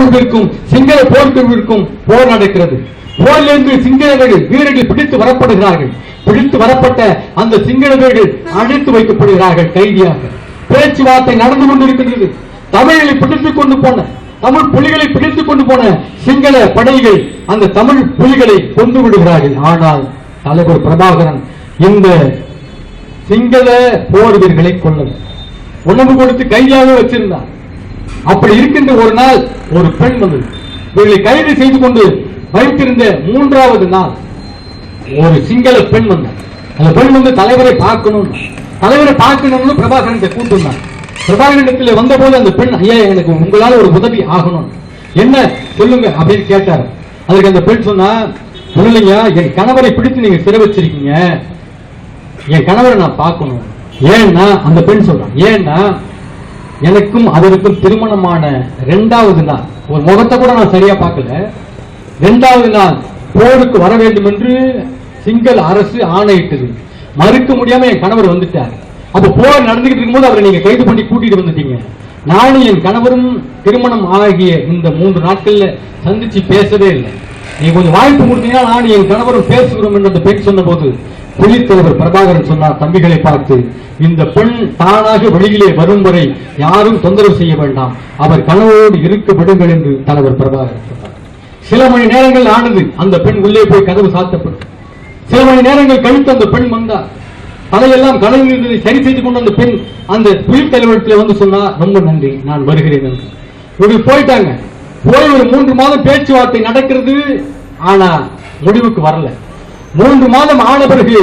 குழுவிற்கும் சிங்கள போர்க்குழுவிற்கும் போர் நடக்கிறது. போரிலிருந்து சிங்களர்கள் வீரர்கள் பிடித்து வரப்படுகிறார்கள். பிடித்து வரப்பட்ட அந்த சிங்கள வீரர்கள் அழைத்து வைக்கப்படுகிறார்கள் கைதியாக. பேச்சுவார்த்தை நடந்து கொண்டிருக்கின்றது. தமிழை பிடித்துக் கொண்டு போன தமிழ் புலிகளை பிடித்துக் கொண்டு போன சிங்கள படைகள் அந்த தமிழ் புலிகளை கொண்டு விடுகிறார்கள். ஆனால் தலைவர் பிரபாகரன் இந்த சிங்கள போர் வீரர்களை கொள்ளவில்லை, உணவு கொடுத்து கையாக வச்சிருந்தார். அப்படி இருக்கின்ற ஒரு நாள் ஒரு பெண் வந்தது. இவர்களை கைது செய்து கொண்டு வைத்திருந்த 3வது நாள் ஒரு சிங்கள பெண் வந்தார். அந்த பெண் வந்து தலைவரை பார்க்கணும், தலைவரை பார்க்கணும்னு பிரபாகரன் கூட்டினார். பிரபாகரனிடத்தில் வந்த போது அந்த பெண், ஐயா எனக்கு உங்களால் ஒரு உதவி ஆகணும், என்ன சொல்லுங்க அப்படின்னு கேட்டார். அதுக்கு அந்த பெண் சொன்னா, இல்லைங்க என் கணவரை பிடித்து நீங்க சிறை வச்சிருக்கீங்க, என் கணவரை நான் பார்க்கணும். ஏன்னா அந்த பெண் சொல்றான், ஏன்னா எனக்கும் அவருக்கும் திருமணமான 2வது நாள், ஒரு முகத்தை கூட நான் சரியா பார்க்கல, 2வது நாள் போருக்கு வர வேண்டும் என்று சிங்கள அரசு ஆணையிட்டது. மறுக்க முடியாம என் கணவர் வந்துட்டார். அப்ப போர் நடந்துகிட்டு இருக்கும்போது அவரை நீங்க கைது பண்ணி கூட்டிட்டு வந்துட்டீங்க. நானும் என் கணவரும் திருமணம் ஆகிய இந்த 3 நாட்கள்ல சந்திச்சு பேசவே இல்லை. நீங்க கொஞ்சம் வாய்ப்பு கொடுத்தீங்கன்னா நானும் என் கணவரும் பேசுகிறோம் என்று அந்த பெண் சொன்ன போது புலித்தலைவர் பிரபாகரன் சொன்னார், தம்பிகளை பார்த்து இந்த பெண் தானாக வெளியிலே வரும் வரை யாரும் தொந்தரவு செய்ய வேண்டாம், அவர் கணவரோடு இருக்க விடுங்கள் என்று தலைவர் பிரபாகரன் சொன்னார். சில மணி நேரங்கள் ஆனது. அந்த பெண் உள்ளே போய் கதவு சாத்தப்பட்டு சில மணி நேரங்கள் கழித்து அந்த பெண் வந்தார். தலையெல்லாம் கலைஞர்களை சரி செய்து கொண்டு அந்த பெண் அந்த புலித்தலைவரத்தில் வந்து சொன்னா, ரொம்ப நன்றி, நான் வருகிறேன் என்று. இவர்கள் போயிட்டாங்க. போய் ஒரு 3 மாதம் பேச்சுவார்த்தை நடக்கிறது. ஆனா முடிவுக்கு வரல. 3 மாதம் ஆன பிறகு